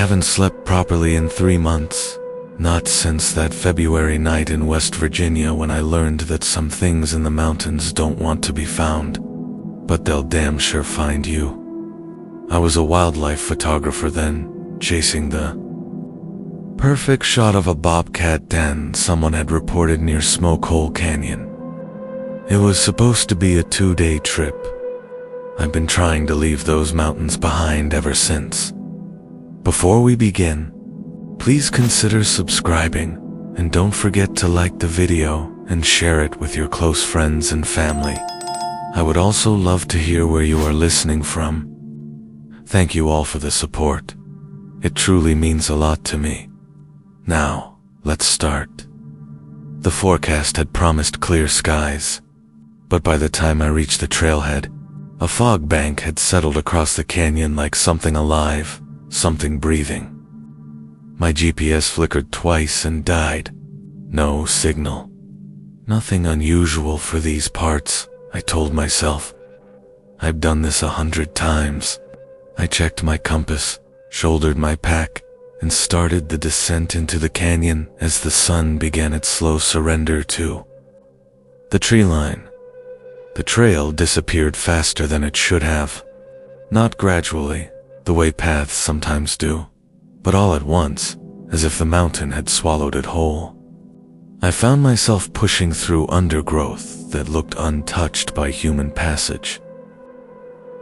haven't slept properly in 3 months. Not since that February night in West Virginia when I learned that some things in the mountains don't want to be found, but they'll damn sure find you. I was a wildlife photographer then, chasing the perfect shot of a bobcat den someone had reported near Smoke Hole Canyon. It was supposed to be a 2-day trip. I've been trying to leave those mountains behind ever since. Before we begin, please consider subscribing, and don't forget to like the video and share it with your close friends and family. I would also love to hear where you are listening from. Thank you all for the support. It truly means a lot to me. Now, let's start. The forecast had promised clear skies, but by the time I reached the trailhead, a fog bank had settled across the canyon like something alive, something breathing. My GPS flickered twice and died. No signal. Nothing unusual for these parts, I told myself. I've done this 100 times. I checked my compass, shouldered my pack, and started the descent into the canyon as the sun began its slow surrender to the tree line. The trail disappeared faster than it should have. Not gradually, the way paths sometimes do, but all at once, as if the mountain had swallowed it whole. I found myself pushing through undergrowth that looked untouched by human passage.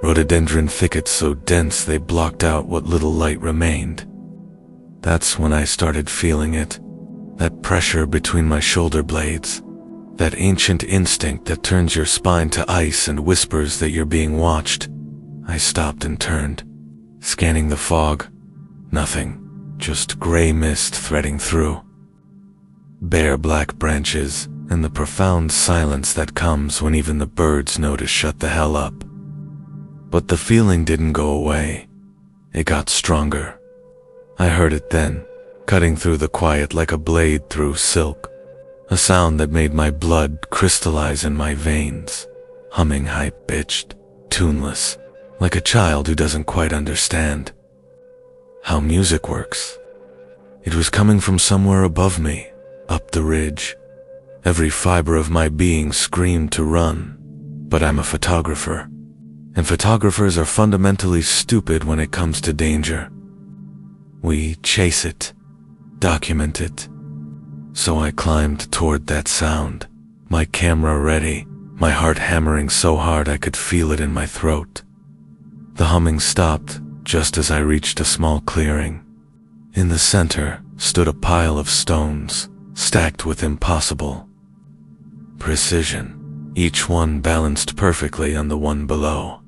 Rhododendron thickets so dense they blocked out what little light remained. That's when I started feeling it, that pressure between my shoulder blades, that ancient instinct that turns your spine to ice and whispers that you're being watched. I stopped and turned, scanning the fog. Nothing, just gray mist threading through. Bare black branches and the profound silence that comes when even the birds know to shut the hell up. But the feeling didn't go away. It got stronger. I heard it then, cutting through the quiet like a blade through silk. A sound that made my blood crystallize in my veins, humming high-pitched, tuneless, like a child who doesn't quite understand how music works. It was coming from somewhere above me, up the ridge. Every fiber of my being screamed to run, but I'm a photographer, and photographers are fundamentally stupid when it comes to danger. We chase it, document it. So I climbed toward that sound, my camera ready, my heart hammering so hard I could feel it in my throat. The humming stopped just as I reached a small clearing. In the center stood a pile of stones, stacked with impossible precision, each one balanced perfectly on the one below.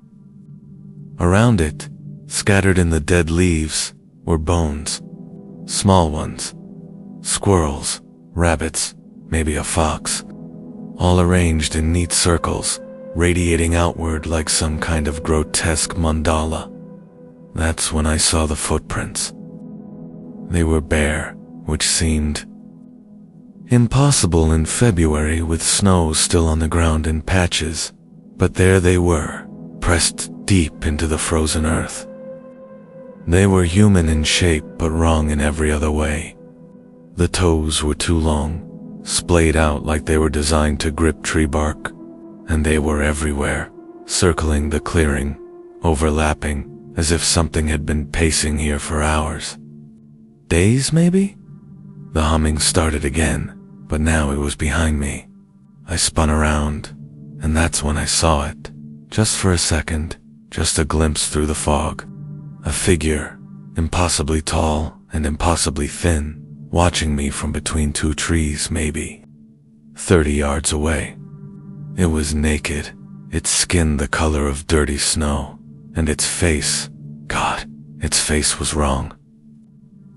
Around it, scattered in the dead leaves, were bones, small ones, squirrels, rabbits, maybe a fox, all arranged in neat circles, radiating outward like some kind of grotesque mandala. That's when I saw the footprints. They were bare, which seemed impossible in February with snow still on the ground in patches, but there they were, pressed deep into the frozen earth. They were human in shape but wrong in every other way. The toes were too long, splayed out like they were designed to grip tree bark, and they were everywhere, circling the clearing, overlapping, as if something had been pacing here for hours. Days, maybe? The humming started again, but now it was behind me. I spun around, and that's when I saw it. Just for a second, just a glimpse through the fog. A figure, impossibly tall and impossibly thin, watching me from between 2 trees, maybe 30 yards away. It was naked, its skin the color of dirty snow, and its face, God, its face was wrong.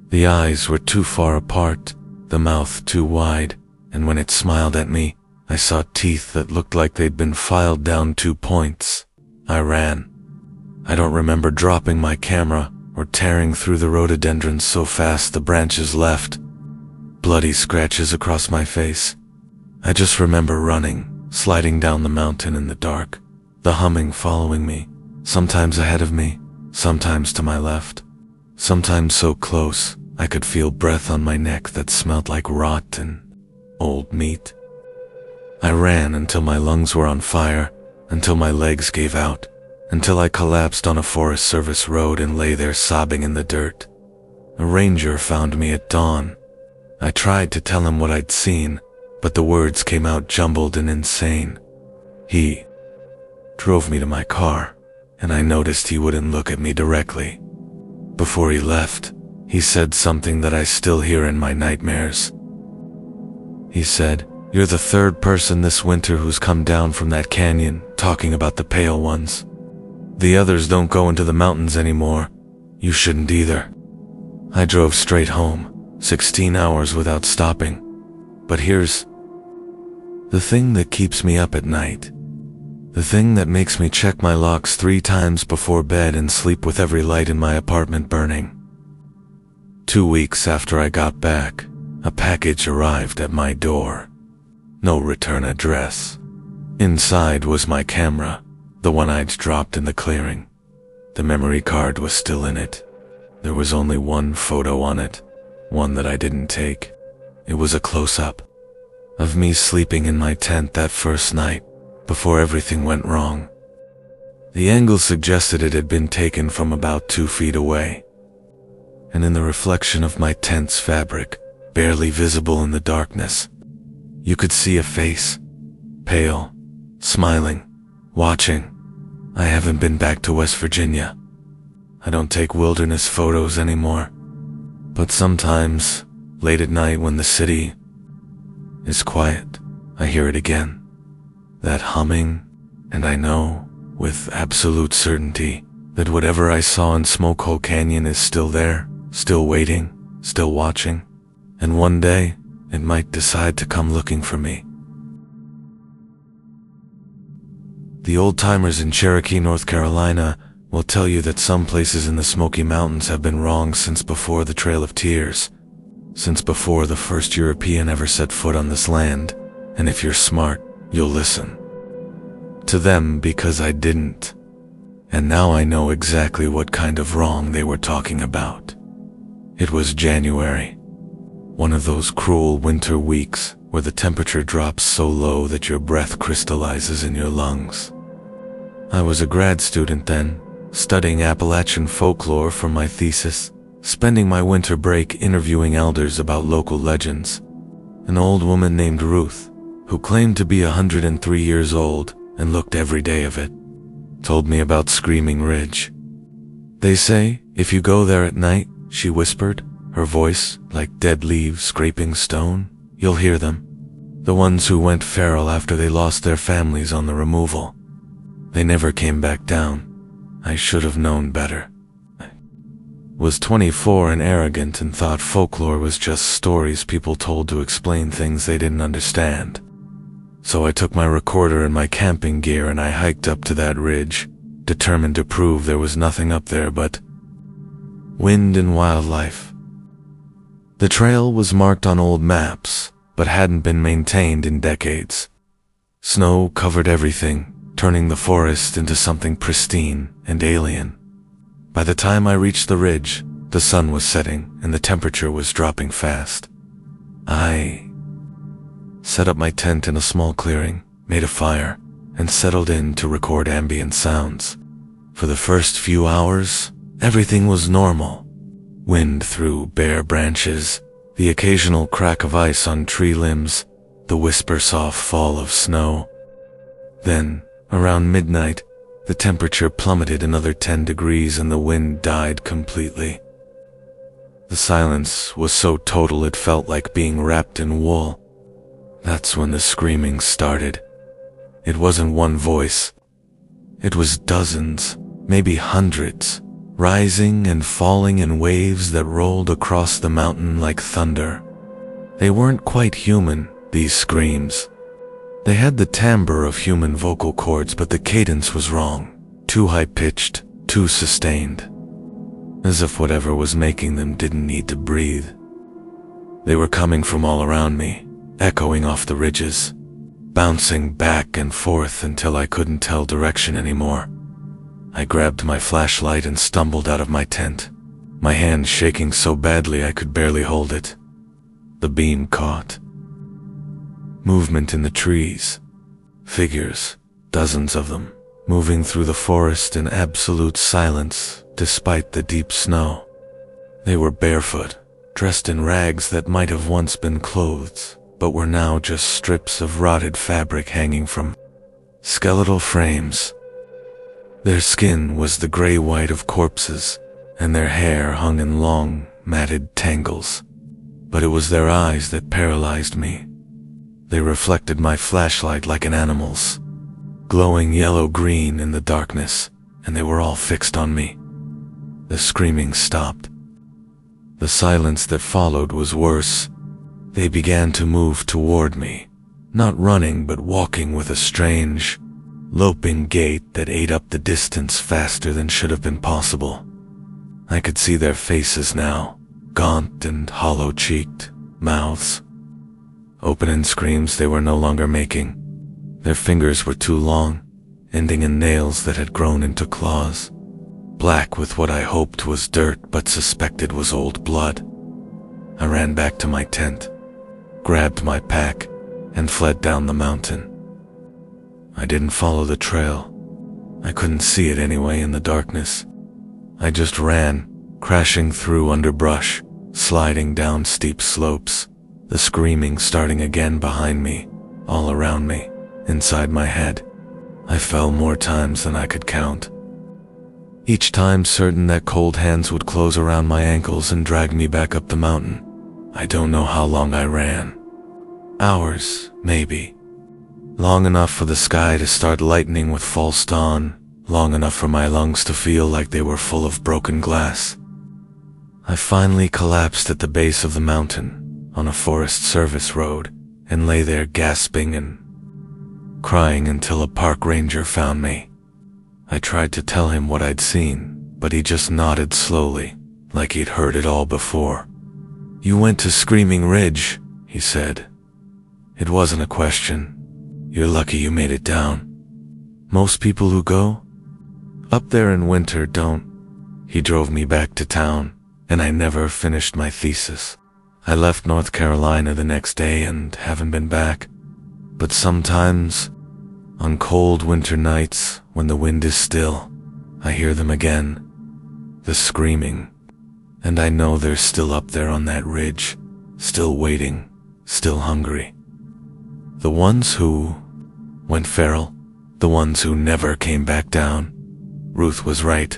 The eyes were too far apart, the mouth too wide, and when it smiled at me, I saw teeth that looked like they'd been filed down 2 points. I ran. I don't remember dropping my camera or tearing through the rhododendrons so fast the branches left. Bloody scratches across my face. I just remember running, sliding down the mountain in the dark, the humming following me, sometimes ahead of me, sometimes to my left. sometimes so close I could feel breath on my neck that smelled like rotten old meat. I ran until my lungs were on fire, until my legs gave out, until I collapsed on a Forest Service road and lay there sobbing in the dirt. A ranger found me at dawn. I tried to tell him what I'd seen, but the words came out jumbled and insane. He drove me to my car, and I noticed he wouldn't look at me directly. Before he left, he said something that I still hear in my nightmares. He said, "You're the third person this winter who's come down from that canyon talking about the pale ones. The others don't go into the mountains anymore. You shouldn't either." I drove straight home, 16 hours without stopping. But here's the thing that keeps me up at night. The thing that makes me check my locks 3 times before bed and sleep with every light in my apartment burning. 2 weeks after I got back, a package arrived at my door. No return address. Inside was my camera, the one I'd dropped in the clearing. The memory card was still in it. There was only one photo on it, one that I didn't take. It was a close-up of me sleeping in my tent that first night, before everything went wrong. The angle suggested it had been taken from about 2 feet away, and in the reflection of my tent's fabric, barely visible in the darkness, you could see a face, pale, smiling, watching. I haven't been back to West Virginia. I don't take wilderness photos anymore, but sometimes, late at night when the city is quiet, I hear it again. That humming, and I know, with absolute certainty, that whatever I saw in Smokehole Canyon is still there, still waiting, still watching, and one day, it might decide to come looking for me. The old-timers in Cherokee, North Carolina, will tell you that some places in the Smoky Mountains have been wrong since before the Trail of Tears, since before the first European ever set foot on this land, and if you're smart, you'll listen to them because I didn't. And now I know exactly what kind of wrong they were talking about. It was January, one of those cruel winter weeks where the temperature drops so low that your breath crystallizes in your lungs. I was a grad student then, studying Appalachian folklore for my thesis, spending my winter break interviewing elders about local legends. An old woman named Ruth, who claimed to be 103 years old and looked every day of it, told me about Screaming Ridge. "They say, if you go there at night," she whispered, her voice like dead leaves scraping stone, "you'll hear them. The ones who went feral after they lost their families on the removal. They never came back down. I should have known better. I was 24 and arrogant and thought folklore was just stories people told to explain things they didn't understand. So I took my recorder and my camping gear and I hiked up to that ridge, determined to prove there was nothing up there but wind and wildlife. The trail was marked on old maps, but hadn't been maintained in decades. Snow covered everything, turning the forest into something pristine and alien. By the time I reached the ridge, the sun was setting and the temperature was dropping fast. I set up my tent in a small clearing, made a fire, and settled in to record ambient sounds. For the first few hours, everything was normal. Wind through bare branches, the occasional crack of ice on tree limbs, the whisper-soft fall of snow. Then, around midnight, the temperature plummeted another 10 degrees and the wind died completely. The silence was so total it felt like being wrapped in wool. That's when the screaming started. It wasn't one voice. It was dozens, maybe hundreds, rising and falling in waves that rolled across the mountain like thunder. They weren't quite human, these screams. They had the timbre of human vocal cords, but the cadence was wrong, too high-pitched, too sustained, as if whatever was making them didn't need to breathe. They were coming from all around me, echoing off the ridges, bouncing back and forth until I couldn't tell direction anymore. I grabbed my flashlight and stumbled out of my tent. my hand shaking so badly I could barely hold it. The beam caught. Movement in the trees. Figures, dozens of them, moving through the forest in absolute silence despite the deep snow. They were barefoot, dressed in rags that might have once been clothes, but were now just strips of rotted fabric hanging from skeletal frames. Their skin was the gray-white of corpses, and their hair hung in long, matted tangles. But it was their eyes that paralyzed me. They reflected my flashlight like an animal's, glowing yellow-green in the darkness, and they were all fixed on me. The screaming stopped. The silence that followed was worse. They began to move toward me, not running but walking with a strange, loping gait that ate up the distance faster than should have been possible. I could see their faces now, gaunt and hollow-cheeked, mouths open in screams they were no longer making. Their fingers were too long, ending in nails that had grown into claws, black with what I hoped was dirt but suspected was old blood. I ran back to my tent, grabbed my pack, and fled down the mountain. I didn't follow the trail. I couldn't see it anyway in the darkness. I just ran, crashing through underbrush, sliding down steep slopes, the screaming starting again behind me, all around me, inside my head. I fell more times than I could count. Each time certain that cold hands would close around my ankles and drag me back up the mountain. I don't know how long I ran. Hours, maybe. Long enough for the sky to start lightening with false dawn, long enough for my lungs to feel like they were full of broken glass. I finally collapsed at the base of the mountain, on a Forest Service road, and lay there gasping and crying until a park ranger found me. I tried to tell him what I'd seen, but he just nodded slowly, like he'd heard it all before. "You went to Screaming Ridge," he said. It wasn't a question. "You're lucky you made it down. Most people who go up there in winter don't." He drove me back to town, and I never finished my thesis. I left North Carolina the next day and haven't been back. But sometimes, on cold winter nights when the wind is still, I hear them again, the screaming, and I know they're still up there on that ridge, still waiting, still hungry. The ones who went feral, the ones who never came back down. Ruth was right.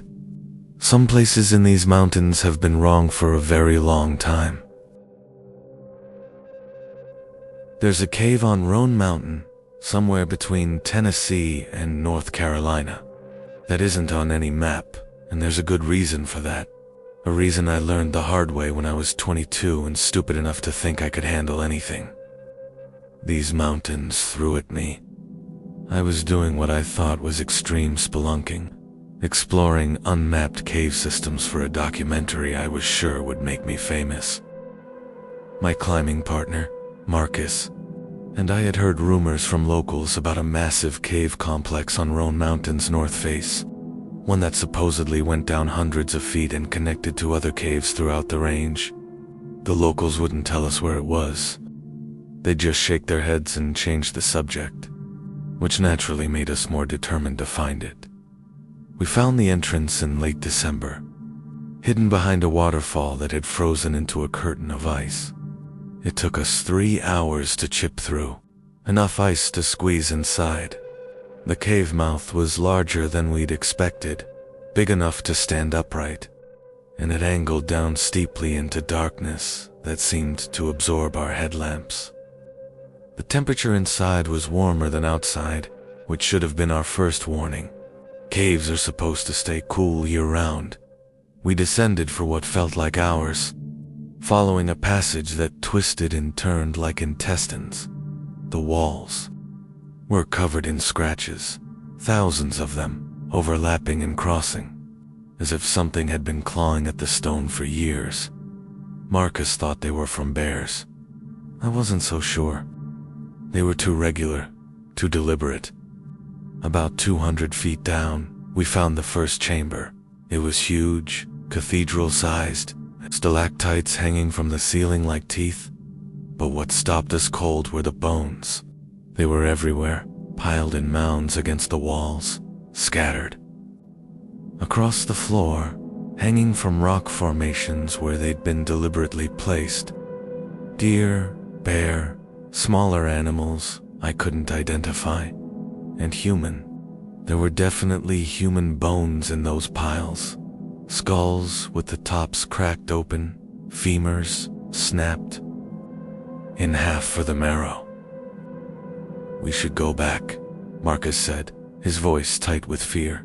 Some places in these mountains have been wrong for a very long time. There's a cave on Roan Mountain, somewhere between Tennessee and North Carolina, that isn't on any map, and there's a good reason for that. A reason I learned the hard way when I was 22 and stupid enough to think I could handle anything. These mountains threw at me. I was doing what I thought was extreme spelunking, exploring unmapped cave systems for a documentary I was sure would make me famous. My climbing partner, Marcus, and I had heard rumors from locals about a massive cave complex on Roan Mountain's north face, one that supposedly went down hundreds of feet and connected to other caves throughout the range. The locals wouldn't tell us where it was. They'd just shake their heads and change the subject, which naturally made us more determined to find it. We found the entrance in late December, hidden behind a waterfall that had frozen into a curtain of ice. It took us 3 hours to chip through, enough ice to squeeze inside. The cave mouth was larger than we'd expected, big enough to stand upright, and it angled down steeply into darkness that seemed to absorb our headlamps. The temperature inside was warmer than outside, which should have been our first warning. Caves are supposed to stay cool year-round. We descended for what felt like hours, following a passage that twisted and turned like intestines. The walls were covered in scratches, thousands of them, overlapping and crossing, as if something had been clawing at the stone for years. Marcus thought they were from bears. I wasn't so sure. They were too regular, too deliberate. About 200 feet down, we found the first chamber. It was huge, cathedral-sized, stalactites hanging from the ceiling like teeth. But what stopped us cold were the bones. They were everywhere, piled in mounds against the walls, scattered across the floor, hanging from rock formations where they'd been deliberately placed. Deer, bear, smaller animals I couldn't identify, and human. There were definitely human bones in those piles. Skulls with the tops cracked open, femurs snapped in half for the marrow. "We should go back," Marcus said, his voice tight with fear.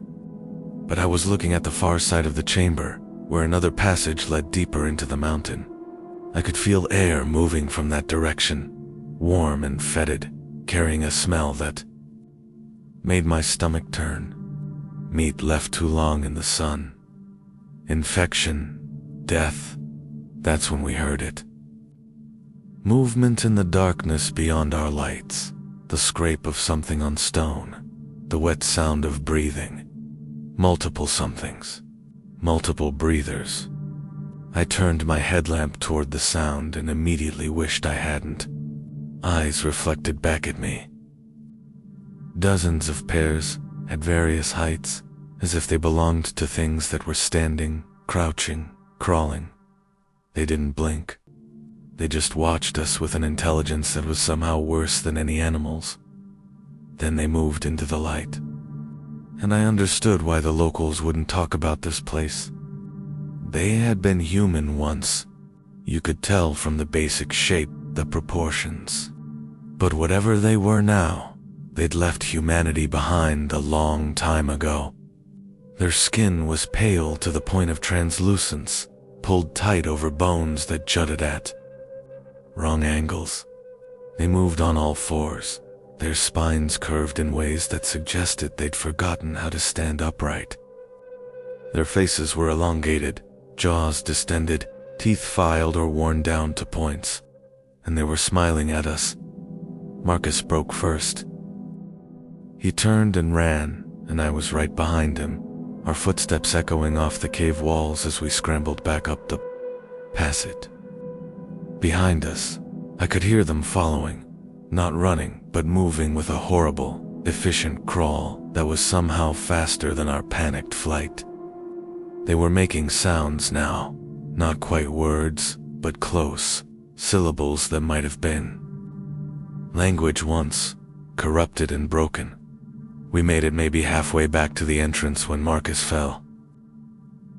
But I was looking at the far side of the chamber, where another passage led deeper into the mountain. I could feel air moving from that direction, warm and fetid, carrying a smell that made my stomach turn. Meat left too long in the sun. Infection, death, that's when we heard it. Movement in the darkness beyond our lights, the scrape of something on stone, the wet sound of breathing. Multiple somethings, multiple breathers. I turned my headlamp toward the sound and immediately wished I hadn't. Eyes reflected back at me. Dozens of pairs, at various heights, as if they belonged to things that were standing, crouching, crawling. They didn't blink. They just watched us with an intelligence that was somehow worse than any animal's. Then they moved into the light. And I understood why the locals wouldn't talk about this place. They had been human once. You could tell from the basic shape, the proportions. But whatever they were now, they'd left humanity behind a long time ago. Their skin was pale to the point of translucence, pulled tight over bones that jutted at wrong angles. They moved on all fours, their spines curved in ways that suggested they'd forgotten how to stand upright. Their faces were elongated, jaws distended, teeth filed or worn down to points, and they were smiling at us. Marcus broke first. He turned and ran, and I was right behind him, our footsteps echoing off the cave walls as we scrambled back up the passage. Behind us, I could hear them following, not running, but moving with a horrible, efficient crawl that was somehow faster than our panicked flight. They were making sounds now, not quite words, but close, syllables that might have been language once, corrupted and broken. We made it maybe halfway back to the entrance when Marcus fell.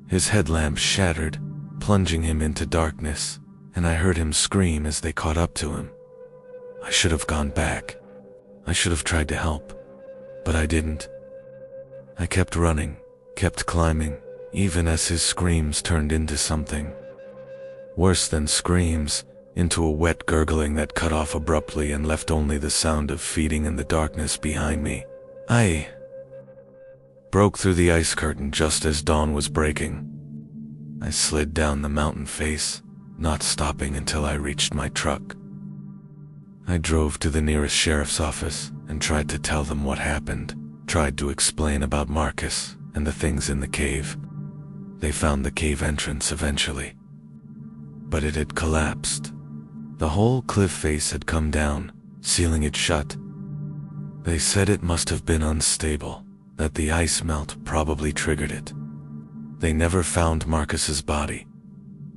His headlamp shattered, plunging him into darkness, and I heard him scream as they caught up to him. I should have gone back. I should have tried to help, but I didn't. I kept running, kept climbing, even as his screams turned into something worse than screams, into a wet gurgling that cut off abruptly and left only the sound of feeding in the darkness behind me. I broke through the ice curtain just as dawn was breaking. I slid down the mountain face, not stopping until I reached my truck. I drove to the nearest sheriff's office and tried to tell them what happened, tried to explain about Marcus and the things in the cave. They found the cave entrance eventually, but it had collapsed. The whole cliff face had come down, sealing it shut. They said it must have been unstable, that the ice melt probably triggered it. They never found Marcus's body.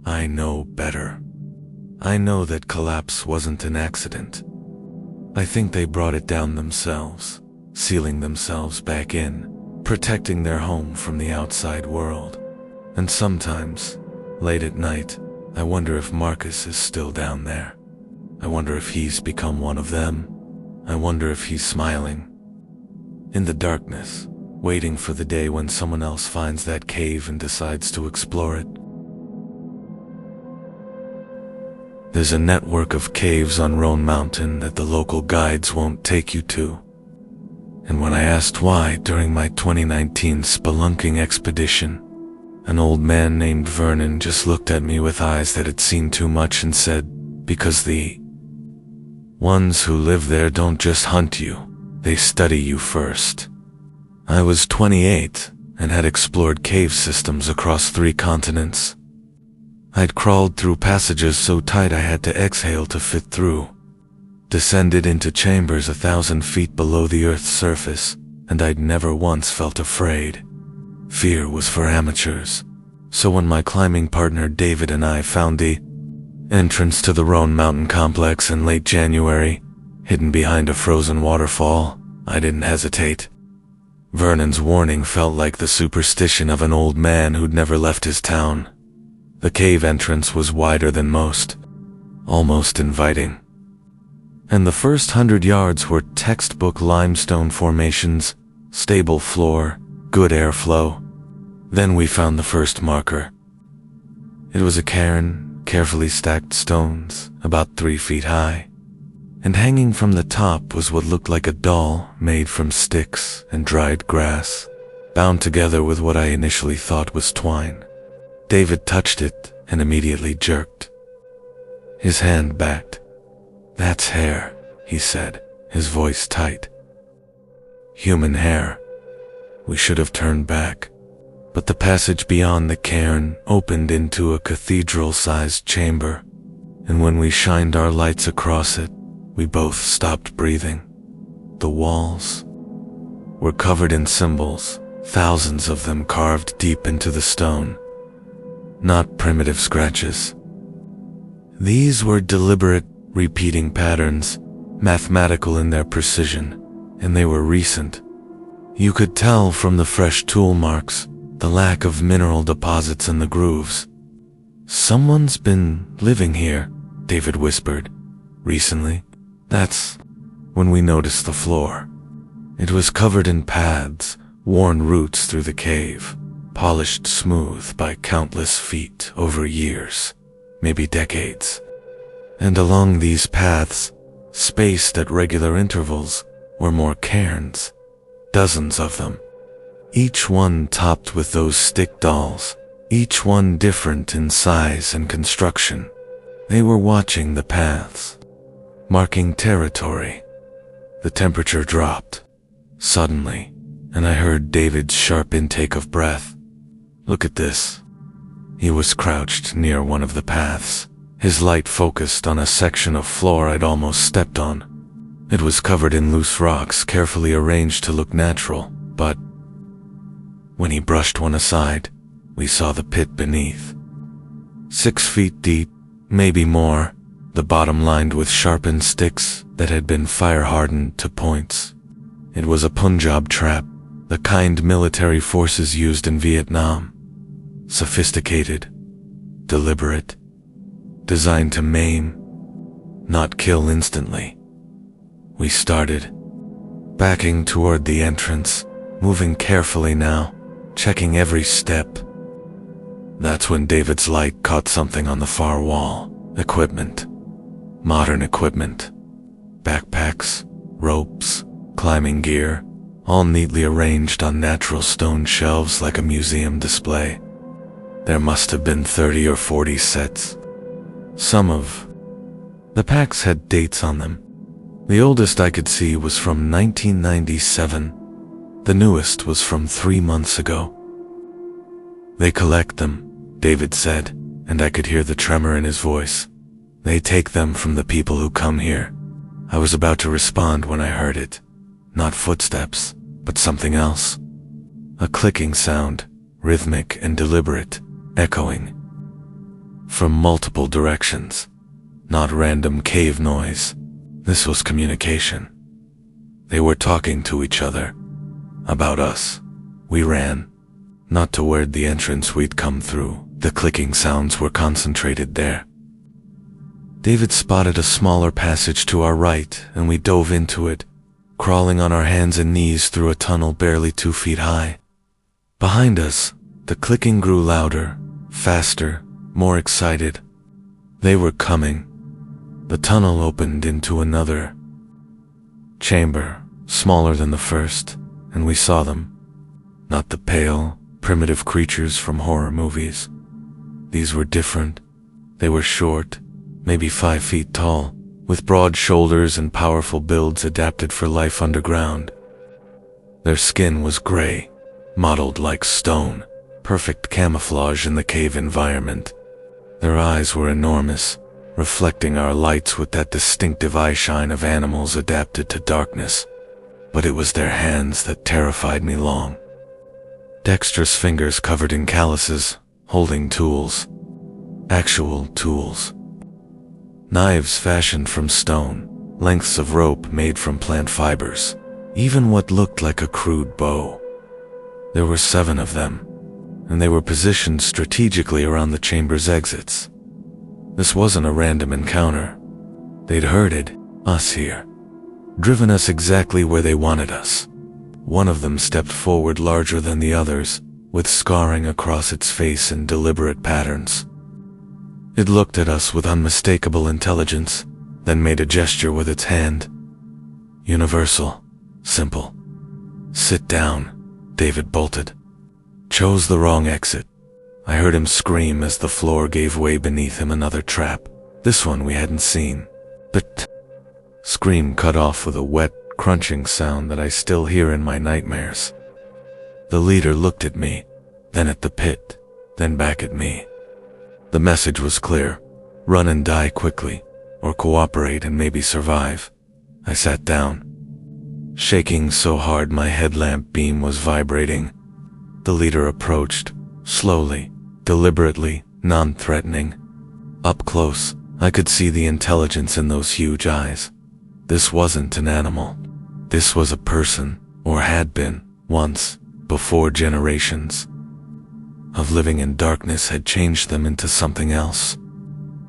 I know better. I know that collapse wasn't an accident. I think they brought it down themselves, sealing themselves back in, protecting their home from the outside world. And sometimes, late at night, I wonder if Marcus is still down there. I wonder if he's become one of them. I wonder if he's smiling in the darkness, waiting for the day when someone else finds that cave and decides to explore it. There's a network of caves on Roan Mountain that the local guides won't take you to. And when I asked why during my 2019 spelunking expedition, an old man named Vernon just looked at me with eyes that had seen too much and said, "Because the ones who live there don't just hunt you, they study you first." I was 28, and had explored cave systems across 3 continents. I'd crawled through passages so tight I had to exhale to fit through, descended into chambers 1,000 feet below the Earth's surface, and I'd never once felt afraid. Fear was for amateurs. So when my climbing partner David and I found the entrance to the Roan mountain complex in late January, hidden behind a frozen waterfall, I didn't hesitate. Vernon's warning felt like the superstition of an old man who'd never left his town. The cave entrance was wider than most, almost inviting. And the first 100 yards were textbook limestone formations, stable floor, good airflow. Then we found the first marker. It was a cairn, carefully stacked stones, about 3 feet high. And hanging from the top was what looked like a doll made from sticks and dried grass, bound together with what I initially thought was twine. David touched it and immediately jerked. His hand backed. "That's hair," he said, his voice tight. "Human hair." We should have turned back, but the passage beyond the cairn opened into a cathedral-sized chamber, and when we shined our lights across it, we both stopped breathing. The walls were covered in symbols, thousands of them carved deep into the stone. Not primitive scratches. These were deliberate, repeating patterns, mathematical in their precision, and they were recent. You could tell from the fresh tool marks, the lack of mineral deposits in the grooves. "Someone's been living here," David whispered. "Recently." That's when we noticed the floor. It was covered in paths, worn roots through the cave, polished smooth by countless feet over years, maybe decades. And along these paths, spaced at regular intervals, were more cairns, dozens of them. Each one topped with those stick dolls, each one different in size and construction. They were watching the paths, marking territory. The temperature dropped, suddenly, and I heard David's sharp intake of breath. "Look at this." He was crouched near one of the paths, his light focused on a section of floor I'd almost stepped on. It was covered in loose rocks, carefully arranged to look natural, but when he brushed one aside, we saw the pit beneath. 6 feet deep, maybe more, the bottom lined with sharpened sticks that had been fire-hardened to points. It was a Punjab trap, the kind military forces used in Vietnam. Sophisticated, deliberate, designed to maim, not kill instantly. We started, backing toward the entrance, moving carefully now, checking every step. That's when David's light caught something on the far wall. Equipment. Modern equipment. Backpacks, ropes, climbing gear, all neatly arranged on natural stone shelves like a museum display. There must have been 30 or 40 sets. Some of the packs had dates on them. The oldest I could see was from 1997. The newest was from 3 months ago. "They collect them," David said, and I could hear the tremor in his voice. "They take them from the people who come here." I was about to respond when I heard it. Not footsteps, but something else. A clicking sound, rhythmic and deliberate, echoing from multiple directions. Not random cave noise. This was communication. They were talking to each other. About us. We ran. Not toward the entrance we'd come through. The clicking sounds were concentrated there. David spotted a smaller passage to our right, and we dove into it, crawling on our hands and knees through a tunnel barely 2 feet high. Behind us, the clicking grew louder, faster, more excited. They were coming. The tunnel opened into another chamber, smaller than the first, and we saw them. Not the pale, primitive creatures from horror movies. These were different. They were short, maybe 5 feet tall, with broad shoulders and powerful builds adapted for life underground. Their skin was gray, modeled like stone, perfect camouflage in the cave environment. Their eyes were enormous, reflecting our lights with that distinctive eye-shine of animals adapted to darkness. But it was their hands that terrified me long. Dexterous fingers covered in calluses, holding tools. Actual tools. Knives fashioned from stone, lengths of rope made from plant fibers, even what looked like a crude bow. There were 7 of them, and they were positioned strategically around the chamber's exits. This wasn't a random encounter. They'd herded us here, driven us exactly where they wanted us. One of them stepped forward larger than the others, with scarring across its face in deliberate patterns. It looked at us with unmistakable intelligence, then made a gesture with its hand. Universal. Simple. "Sit down," David bolted. Chose the wrong exit. I heard him scream as the floor gave way beneath him. Another trap. This one we hadn't seen. The scream cut off with a wet, crunching sound that I still hear in my nightmares. The leader looked at me, then at the pit, then back at me. The message was clear. Run and die quickly, or cooperate and maybe survive. I sat down, shaking so hard my headlamp beam was vibrating. The leader approached, slowly, deliberately, non-threatening. Up close, I could see the intelligence in those huge eyes. This wasn't an animal. This was a person, or had been, once, before generations of living in darkness had changed them into something else.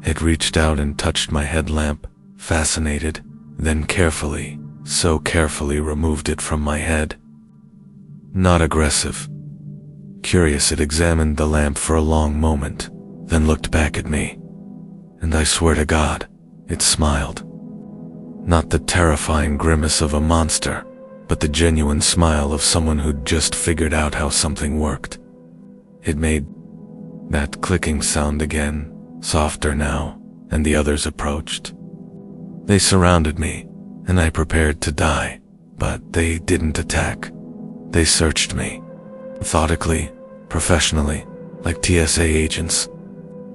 It reached out and touched my headlamp, fascinated, then carefully, so carefully removed it from my head. Not aggressive. Curious, it examined the lamp for a long moment, then looked back at me. And I swear to God, it smiled. Not the terrifying grimace of a monster, but the genuine smile of someone who'd just figured out how something worked. It made that clicking sound again, softer now, and the others approached. They surrounded me, and I prepared to die, but they didn't attack. They searched me, methodically, professionally, like TSA agents.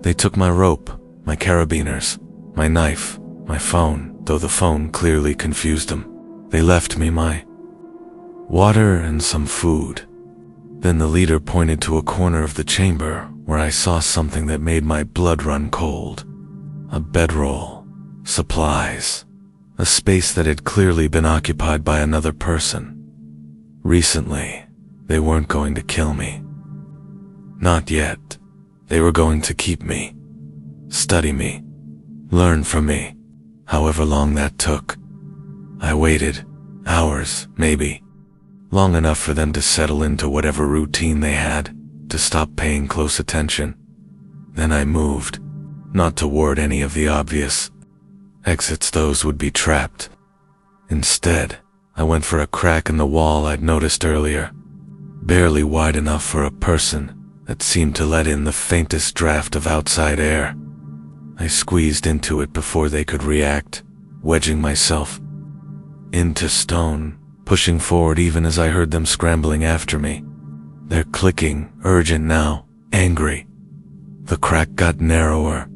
They took my rope, my carabiners, my knife, my phone, though the phone clearly confused them. They left me my water and some food. Then the leader pointed to a corner of the chamber where I saw something that made my blood run cold. A bedroll, supplies, a space that had clearly been occupied by another person. Recently, they weren't going to kill me. Not yet. They were going to keep me, study me, learn from me, however long that took. I waited, hours, maybe. Long enough for them to settle into whatever routine they had, to stop paying close attention. Then I moved, not toward any of the obvious exits. Those would be trapped. Instead, I went for a crack in the wall I'd noticed earlier, barely wide enough for a person that seemed to let in the faintest draft of outside air. I squeezed into it before they could react, wedging myself into stone, pushing forward even as I heard them scrambling after me. They're clicking, urgent now, angry. The crack got narrower.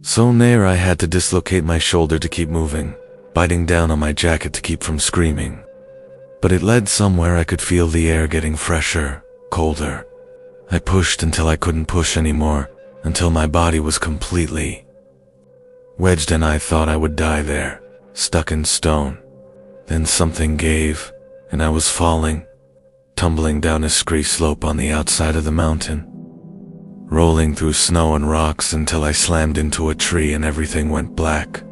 So near I had to dislocate my shoulder to keep moving, biting down on my jacket to keep from screaming. But it led somewhere. I could feel the air getting fresher, colder. I pushed until I couldn't push anymore, until my body was completely wedged and I thought I would die there, stuck in stone. Then something gave, and I was falling, tumbling down a scree slope on the outside of the mountain, rolling through snow and rocks until I slammed into a tree and everything went black.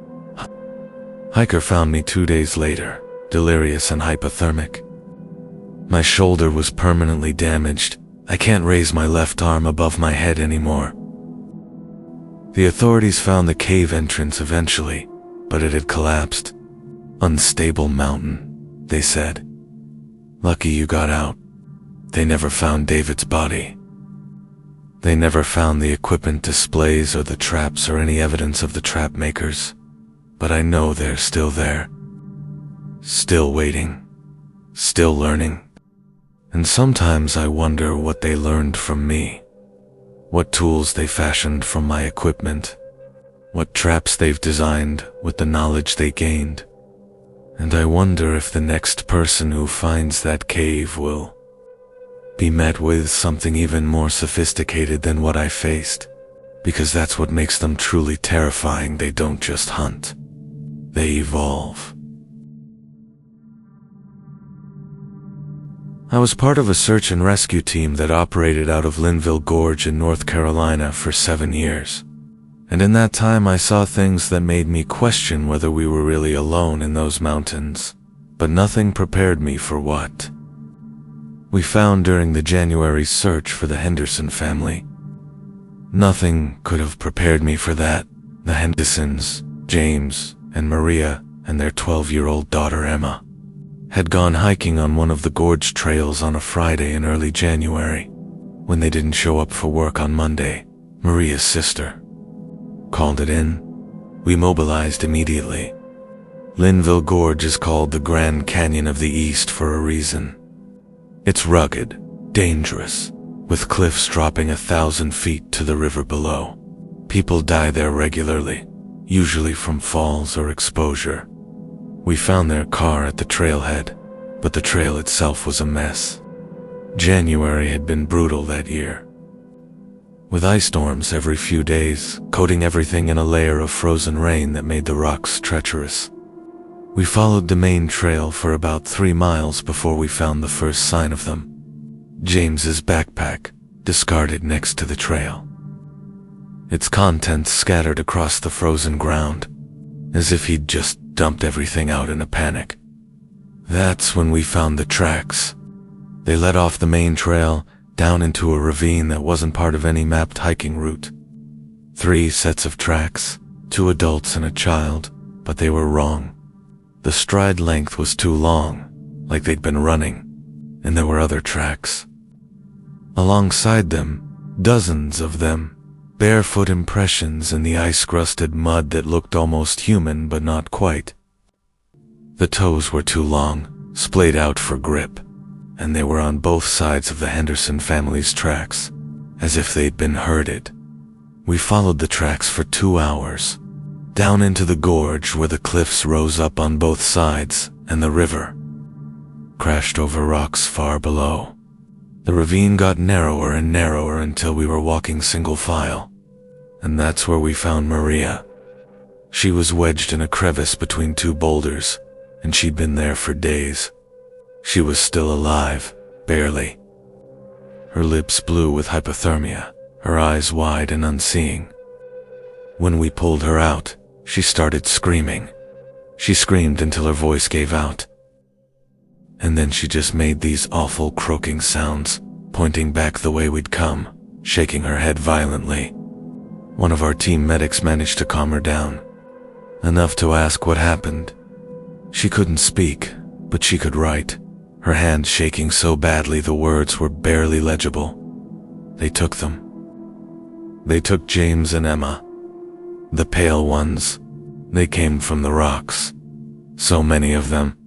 Hiker found me 2 days later, delirious and hypothermic. My shoulder was permanently damaged. I can't raise my left arm above my head anymore. The authorities found the cave entrance eventually, but it had collapsed. Unstable mountain, they said. Lucky you got out. They never found David's body. They never found the equipment displays or the traps or any evidence of the trap makers. But I know they're still there. Still waiting. Still learning. And sometimes I wonder what they learned from me, what tools they fashioned from my equipment, what traps they've designed with the knowledge they gained. And I wonder if the next person who finds that cave will be met with something even more sophisticated than what I faced, because that's what makes them truly terrifying. They don't just hunt, they evolve. I was part of a search and rescue team that operated out of Linville Gorge in North Carolina for 7 years. And in that time I saw things that made me question whether we were really alone in those mountains, but nothing prepared me for what we found during the January search for the Henderson family. Nothing could have prepared me for that. The Hendersons, James and Maria, and their 12-year-old daughter Emma, had gone hiking on one of the gorge trails on a Friday in early January. When they didn't show up for work on Monday, Maria's sister called it in. We mobilized immediately. Linville Gorge is called the Grand Canyon of the East for a reason. It's rugged, dangerous, with cliffs dropping 1,000 feet to the river below. People die there regularly, usually from falls or exposure. We found their car at the trailhead, but the trail itself was a mess. January had been brutal that year, with ice storms every few days, coating everything in a layer of frozen rain that made the rocks treacherous. We followed the main trail for about 3 miles before we found the first sign of them. James's backpack, discarded next to the trail, its contents scattered across the frozen ground, as if he'd just dumped everything out in a panic. That's when we found the tracks. They led off the main trail, down into a ravine that wasn't part of any mapped hiking route. 3 sets of tracks, 2 adults and a child, but they were wrong. The stride length was too long, like they'd been running, and there were other tracks alongside them, dozens of them, barefoot impressions in the ice-crusted mud that looked almost human but not quite. The toes were too long, splayed out for grip, and they were on both sides of the Henderson family's tracks, as if they'd been herded. We followed the tracks for 2 hours, down into the gorge where the cliffs rose up on both sides and the river crashed over rocks far below. The ravine got narrower and narrower until we were walking single file, and that's where we found Maria. She was wedged in a crevice between 2 boulders, and she'd been there for days. She was still alive, barely. Her lips blue with hypothermia, her eyes wide and unseeing. When we pulled her out, she started screaming. She screamed until her voice gave out. And then she just made these awful croaking sounds, pointing back the way we'd come, shaking her head violently. One of our team medics managed to calm her down, enough to ask what happened. She couldn't speak, but she could write, her hand shaking so badly the words were barely legible. They took them. They took James and Emma, the pale ones. They came from the rocks, so many of them.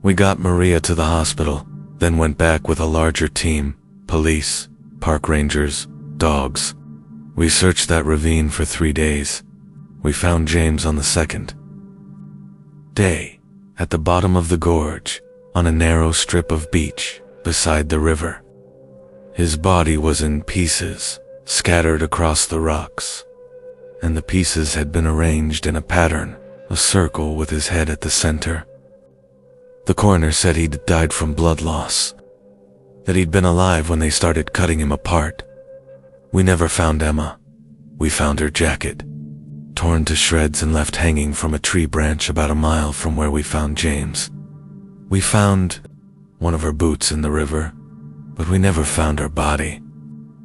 We got Maria to the hospital, then went back with a larger team, police, park rangers, dogs. We searched that ravine for 3 days. We found James on the 2nd day, at the bottom of the gorge, on a narrow strip of beach, beside the river. His body was in pieces, scattered across the rocks, and the pieces had been arranged in a pattern, a circle with his head at the center. The coroner said he'd died from blood loss, that he'd been alive when they started cutting him apart. We never found Emma. We found her jacket, torn to shreds and left hanging from a tree branch about a mile from where we found James. We found one of her boots in the river, but we never found her body.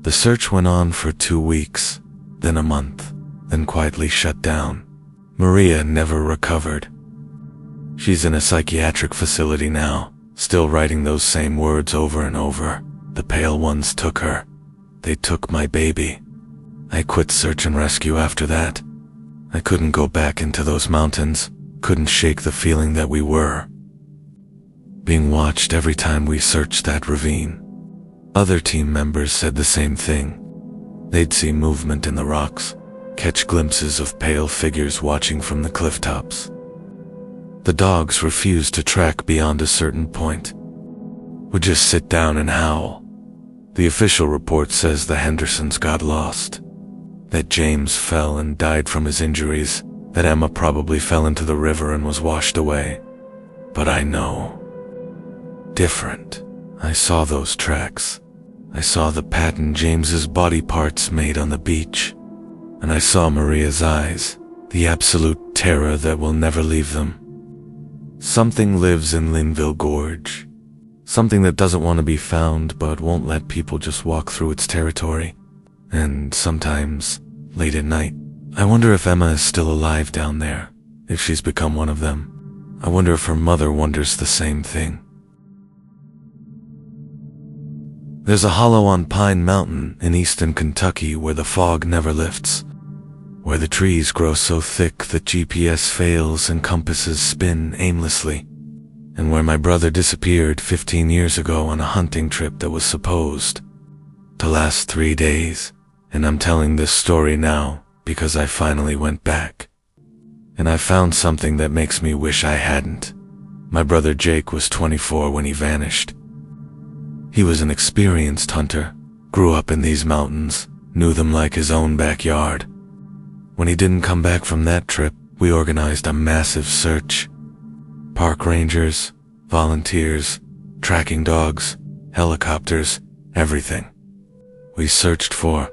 The search went on for 2 weeks, then a month, then quietly shut down. Maria never recovered. She's in a psychiatric facility now, still writing those same words over and over. The pale ones took her. They took my baby. I quit search and rescue after that. I couldn't go back into those mountains, couldn't shake the feeling that we were being watched every time we searched that ravine. Other team members said the same thing. They'd see movement in the rocks, catch glimpses of pale figures watching from the cliff tops. The dogs refused to track beyond a certain point, would just sit down and howl. The official report says the Hendersons got lost, that James fell and died from his injuries, that Emma probably fell into the river and was washed away. But I know. Different. I saw those tracks. I saw the pattern James's body parts made on the beach. And I saw Maria's eyes, the absolute terror that will never leave them. Something lives in Linville Gorge. Something that doesn't want to be found but won't let people just walk through its territory. And sometimes, late at night, I wonder if Emma is still alive down there, if she's become one of them. I wonder if her mother wonders the same thing. There's a hollow on Pine Mountain in eastern Kentucky where the fog never lifts, where the trees grow so thick that GPS fails and compasses spin aimlessly, and where my brother disappeared 15 years ago on a hunting trip that was supposed to last 3 days. And I'm telling this story now because I finally went back. And I found something that makes me wish I hadn't. My brother Jake was 24 when he vanished. He was an experienced hunter, grew up in these mountains, knew them like his own backyard. When he didn't come back from that trip, we organized a massive search. Park rangers, volunteers, tracking dogs, helicopters, everything. We searched for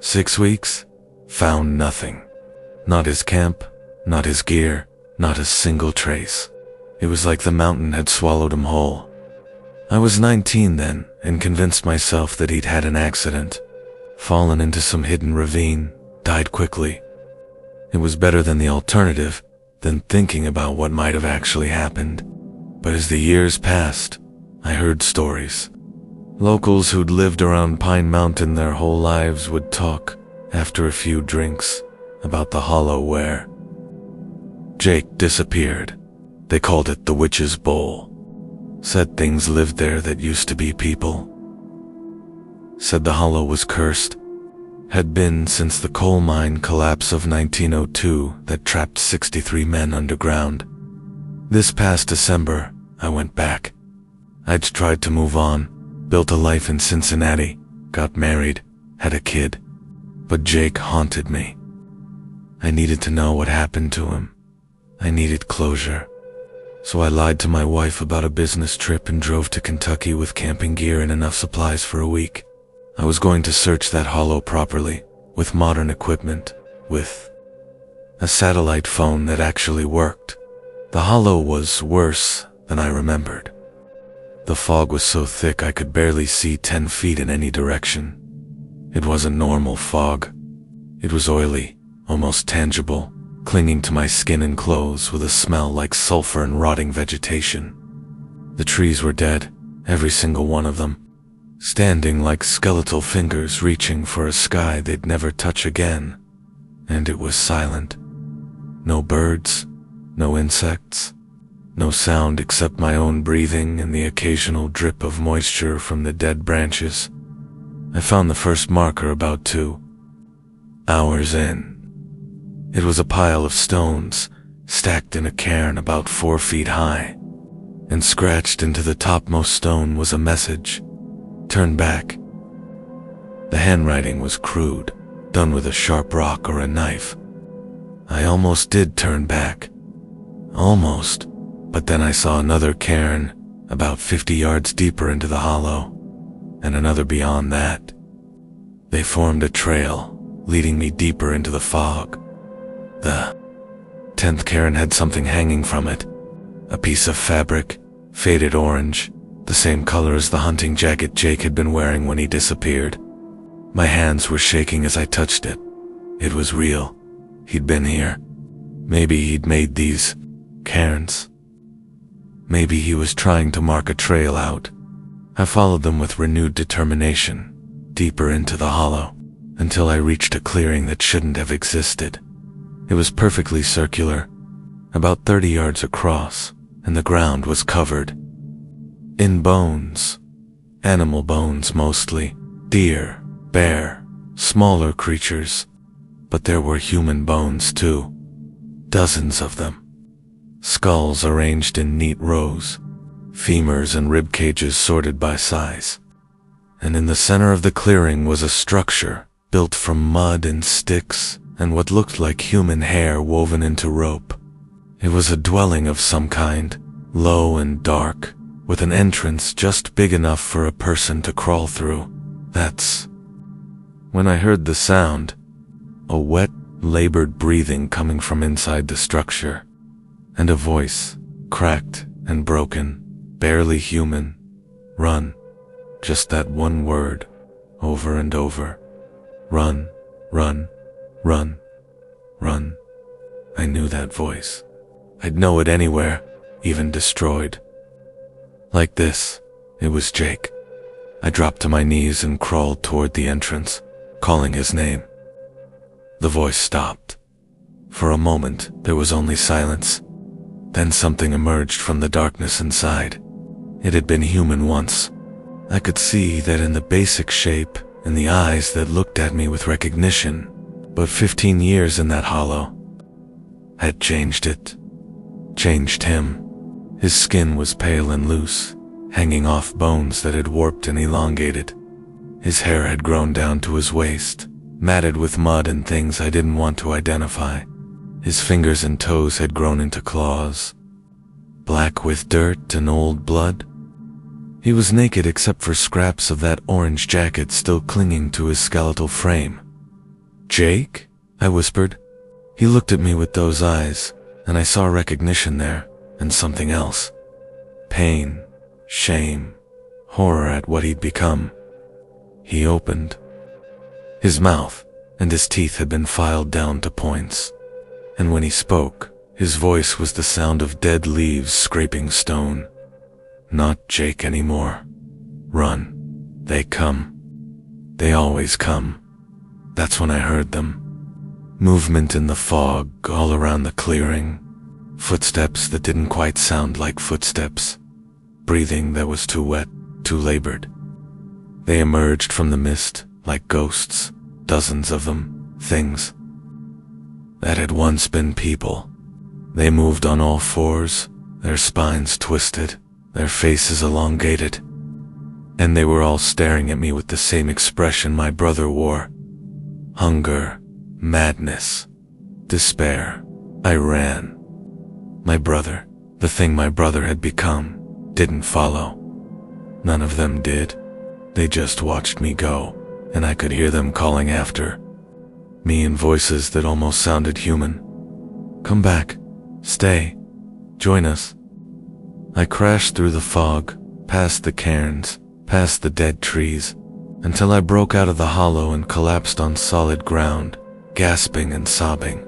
6 weeks, found nothing. Not his camp, not his gear, not a single trace. It was like the mountain had swallowed him whole. I was 19 then, and convinced myself that he'd had an accident, fallen into some hidden ravine, died quickly. It was better than the alternative, than thinking about what might have actually happened. But as the years passed, I heard stories. Locals who'd lived around Pine Mountain their whole lives would talk, after a few drinks, about the hollow where Jake disappeared. They called it the Witch's Bowl. Said things lived there that used to be people. Said the hollow was cursed. Had been since the coal mine collapse of 1902 that trapped 63 men underground. This past December, I went back. I'd tried to move on, built a life in Cincinnati, got married, had a kid. But Jake haunted me. I needed to know what happened to him. I needed closure. So I lied to my wife about a business trip and drove to Kentucky with camping gear and enough supplies for a week. I was going to search that hollow properly, with modern equipment, with a satellite phone that actually worked. The hollow was worse than I remembered. The fog was so thick I could barely see 10 feet in any direction. It wasn't normal fog. It was oily, almost tangible, clinging to my skin and clothes with a smell like sulfur and rotting vegetation. The trees were dead, every single one of them, standing like skeletal fingers reaching for a sky they'd never touch again. And it was silent. No birds, no insects, no sound except my own breathing and the occasional drip of moisture from the dead branches. I found the first marker about 2 hours in. It was a pile of stones, stacked in a cairn about 4 feet high, and scratched into the topmost stone was a message: turn back. The handwriting was crude, done with a sharp rock or a knife. I almost did turn back. Almost, but then I saw another cairn, about 50 yards deeper into the hollow, and another beyond that. They formed a trail, leading me deeper into the fog. The 10th cairn had something hanging from it, a piece of fabric, faded orange, the same color as the hunting jacket Jake had been wearing when he disappeared. My hands were shaking as I touched it. It was real. He'd been here. Maybe he'd made these cairns. Maybe he was trying to mark a trail out. I followed them with renewed determination, deeper into the hollow, until I reached a clearing that shouldn't have existed. It was perfectly circular, about 30 yards across, and the ground was covered, In bones. Animal bones mostly. Deer, bear, smaller creatures. But there were human bones too. Dozens of them. Skulls arranged in neat rows. Femurs and rib cages sorted by size. And in the center of the clearing was a structure built from mud and sticks and what looked like human hair woven into rope. It was a dwelling of some kind, low and dark, with an entrance just big enough for a person to crawl through. That's when I heard the sound, a wet, labored breathing coming from inside the structure, and a voice, cracked and broken, barely human. Run. Just that one word, over and over. Run, run, run, run. I knew that voice. I'd know it anywhere, even destroyed. Like this, it was Jake. I dropped to my knees and crawled toward the entrance, calling his name. The voice stopped. For a moment, there was only silence. Then something emerged from the darkness inside. It had been human once. I could see that in the basic shape, in the eyes that looked at me with recognition, but 15 years in that hollow had changed it. Changed him. His skin was pale and loose, hanging off bones that had warped and elongated. His hair had grown down to his waist, matted with mud and things I didn't want to identify. His fingers and toes had grown into claws, black with dirt and old blood. He was naked except for scraps of that orange jacket still clinging to his skeletal frame. "Jake?" I whispered. He looked at me with those eyes, and I saw recognition there, and something else. Pain, shame, horror at what he'd become. He opened. His mouth and his teeth had been filed down to points, and when he spoke, his voice was the sound of dead leaves scraping stone. Not Jake anymore. Run. They come. They always come. That's when I heard them. Movement in the fog all around the clearing. Footsteps that didn't quite sound like footsteps. Breathing that was too wet, too labored. They emerged from the mist like ghosts, dozens of them, things that had once been people. They moved on all fours, their spines twisted, their faces elongated, and they were all staring at me with the same expression my brother wore. Hunger, madness, despair. I ran. My brother, the thing my brother had become, didn't follow. None of them did. They just watched me go, and I could hear them calling after me in voices that almost sounded human. "Come back. Stay. Join us." I crashed through the fog, past the cairns, past the dead trees, until I broke out of the hollow and collapsed on solid ground, gasping and sobbing.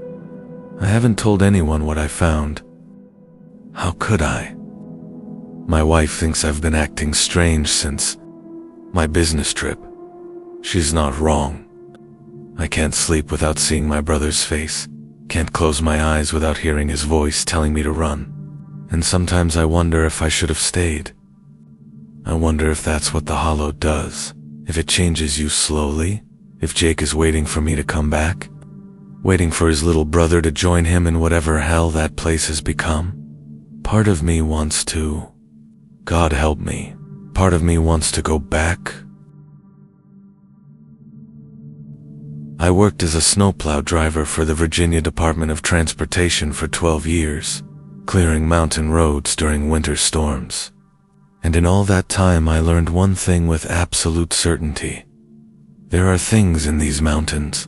I haven't told anyone what I found. How could I? My wife thinks I've been acting strange since my business trip. She's not wrong. I can't sleep without seeing my brother's face, can't close my eyes without hearing his voice telling me to run. And sometimes I wonder if I should have stayed. I wonder if that's what the hollow does, if it changes you slowly, if Jake is waiting for me to come back, waiting for his little brother to join him in whatever hell that place has become. Part of me wants to, God help me, part of me wants to go back. I worked as a snowplow driver for the Virginia Department of Transportation for 12 years. Clearing mountain roads during winter storms. And in all that time I learned one thing with absolute certainty. There are things in these mountains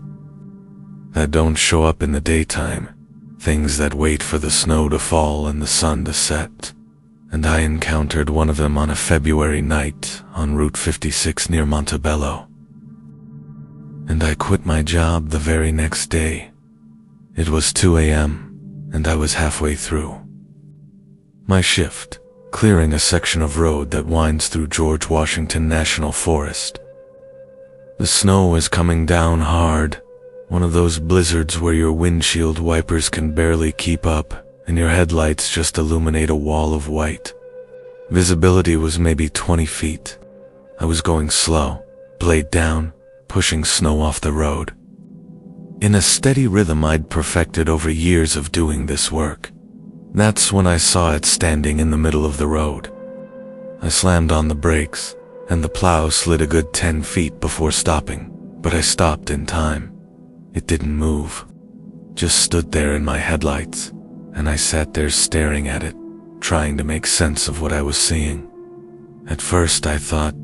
that don't show up in the daytime, things that wait for the snow to fall and the sun to set. And I encountered one of them on a February night on Route 56 near Montebello. And I quit my job the very next day. It was 2 a.m., and I was halfway through my shift, clearing a section of road that winds through George Washington National Forest. The snow is coming down hard, one of those blizzards where your windshield wipers can barely keep up and your headlights just illuminate a wall of white. Visibility was maybe 20 feet. I was going slow, blade down, pushing snow off the road. In a steady rhythm I'd perfected over years of doing this work. That's when I saw it standing in the middle of the road. I slammed on the brakes, and the plow slid a good 10 feet before stopping, but I stopped in time. It didn't move, just stood there in my headlights, and I sat there staring at it, trying to make sense of what I was seeing. At first I thought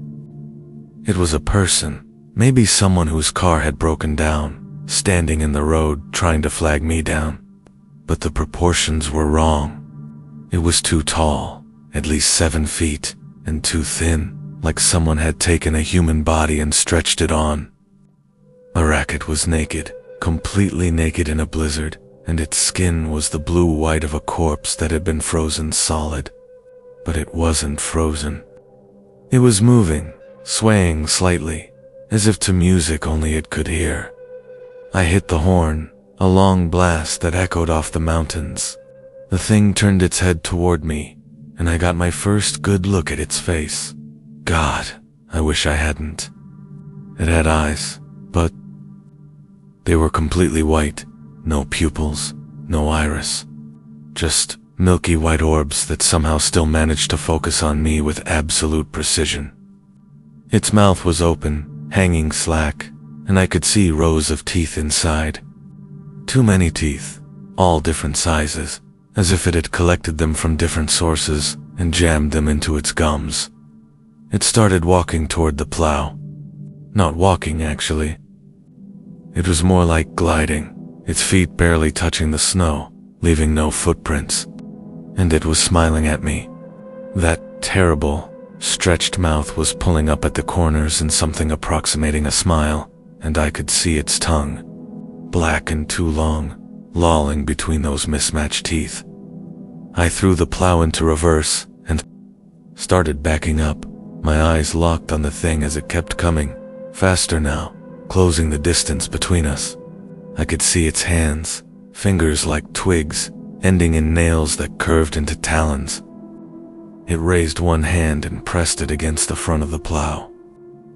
it was a person, maybe someone whose car had broken down, standing in the road trying to flag me down. But the proportions were wrong. It was too tall, at least 7 feet, and too thin, like someone had taken a human body and stretched it on. The racket was naked, completely naked in a blizzard, and its skin was the blue-white of a corpse that had been frozen solid. But it wasn't frozen. It was moving, swaying slightly, as if to music only it could hear. I hit the horn, a long blast that echoed off the mountains. The thing turned its head toward me, and I got my first good look at its face. God, I wish I hadn't. It had eyes, but they were completely white, no pupils, no iris. Just milky white orbs that somehow still managed to focus on me with absolute precision. Its mouth was open, hanging slack, and I could see rows of teeth inside. Too many teeth, all different sizes, as if it had collected them from different sources and jammed them into its gums. It started walking toward the plow. Not walking, actually. It was more like gliding, its feet barely touching the snow, leaving no footprints. And it was smiling at me. That terrible, stretched mouth was pulling up at the corners in something approximating a smile, and I could see its tongue, black and too long, lolling between those mismatched teeth. I threw the plow into reverse and started backing up, my eyes locked on the thing as it kept coming, faster now, closing the distance between us. I could see its hands, fingers like twigs, ending in nails that curved into talons. It raised one hand and pressed it against the front of the plow,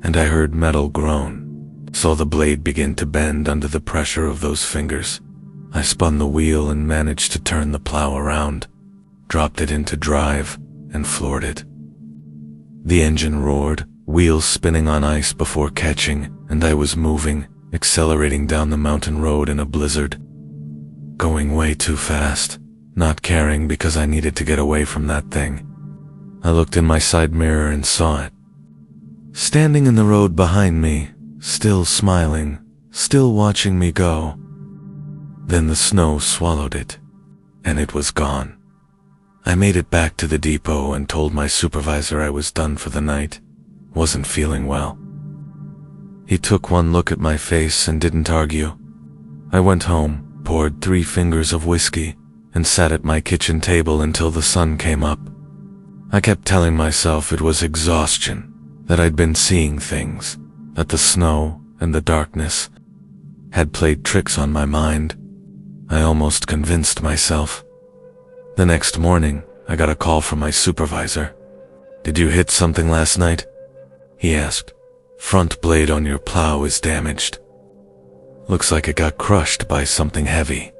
and I heard metal groan. Saw the blade begin to bend under the pressure of those fingers. I spun the wheel and managed to turn the plow around, dropped it into drive, and floored it. The engine roared, wheels spinning on ice before catching, and I was moving, accelerating down the mountain road in a blizzard. Going way too fast, not caring because I needed to get away from that thing. I looked in my side mirror and saw it. Standing in the road behind me, still smiling, still watching me go. Then the snow swallowed it, and it was gone. I made it back to the depot and told my supervisor I was done for the night. Wasn't feeling well. He took one look at my face and didn't argue. I went home, poured 3 fingers of whiskey, and sat at my kitchen table until the sun came up. I kept telling myself it was exhaustion, that I'd been seeing things, that the snow and the darkness had played tricks on my mind. I almost convinced myself. The next morning, I got a call from my supervisor. "Did you hit something last night?" he asked. "Front blade on your plow is damaged. Looks like it got crushed by something heavy."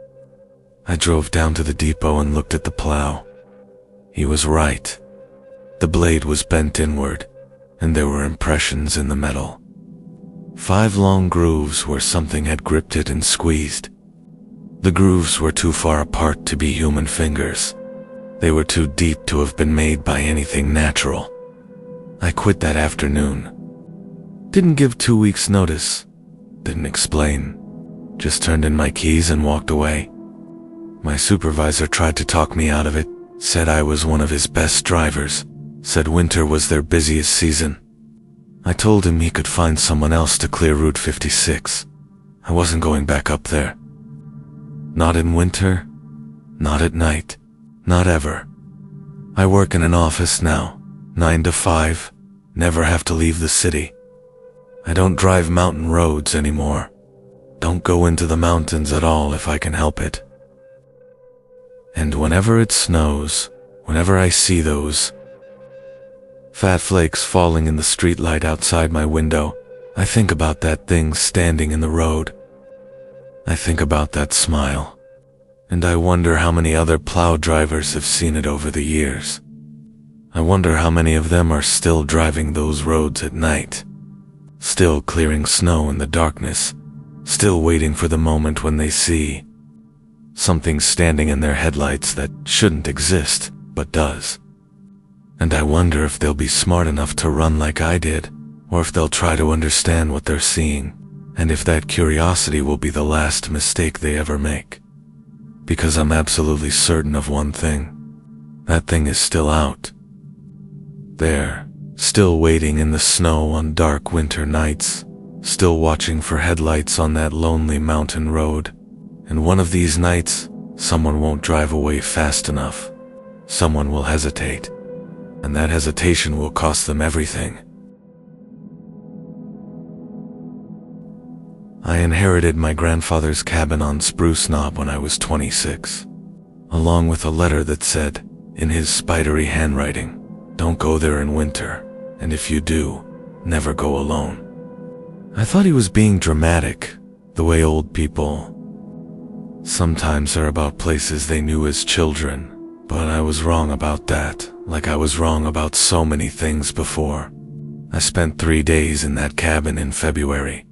I drove down to the depot and looked at the plow. He was right. The blade was bent inward, and there were impressions in the metal. 5 long grooves where something had gripped it and squeezed. The grooves were too far apart to be human fingers. They were too deep to have been made by anything natural. I quit that afternoon. Didn't give 2 weeks' notice. Didn't explain. Just turned in my keys and walked away. My supervisor tried to talk me out of it, said I was one of his best drivers, said winter was their busiest season. I told him he could find someone else to clear Route 56. I wasn't going back up there. Not in winter, not at night, not ever. I work in an office now, 9 to 5, never have to leave the city. I don't drive mountain roads anymore. Don't go into the mountains at all if I can help it. And whenever it snows, whenever I see those, Fat flakes falling in the streetlight outside my window. I think about that thing standing in the road. I think about that smile. And I wonder how many other plow drivers have seen it over the years. I wonder how many of them are still driving those roads at night, still clearing snow in the darkness, still waiting for the moment when they see something standing in their headlights that shouldn't exist, but does. And I wonder if they'll be smart enough to run like I did, or if they'll try to understand what they're seeing, and if that curiosity will be the last mistake they ever make. Because I'm absolutely certain of one thing. That thing is still out. There, still waiting in the snow on dark winter nights, still watching for headlights on that lonely mountain road. And one of these nights, someone won't drive away fast enough. Someone will hesitate, and that hesitation will cost them everything. I inherited my grandfather's cabin on Spruce Knob when I was 26, along with a letter that said, in his spidery handwriting, "Don't go there in winter, and if you do, never go alone." I thought he was being dramatic, the way old people sometimes are about places they knew as children, but I was wrong about that, like I was wrong about so many things before. I spent 3 days in that cabin in February.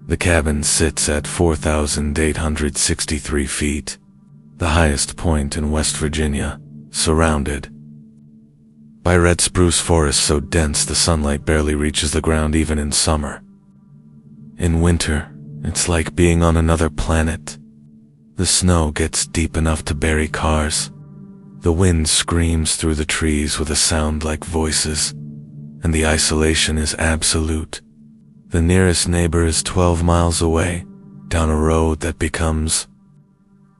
The cabin sits at 4,863 feet, the highest point in West Virginia, surrounded by red spruce forests so dense the sunlight barely reaches the ground even in summer. In winter, it's like being on another planet. The snow gets deep enough to bury cars. The wind screams through the trees with a sound like voices, and the isolation is absolute. The nearest neighbor is 12 miles away, down a road that becomes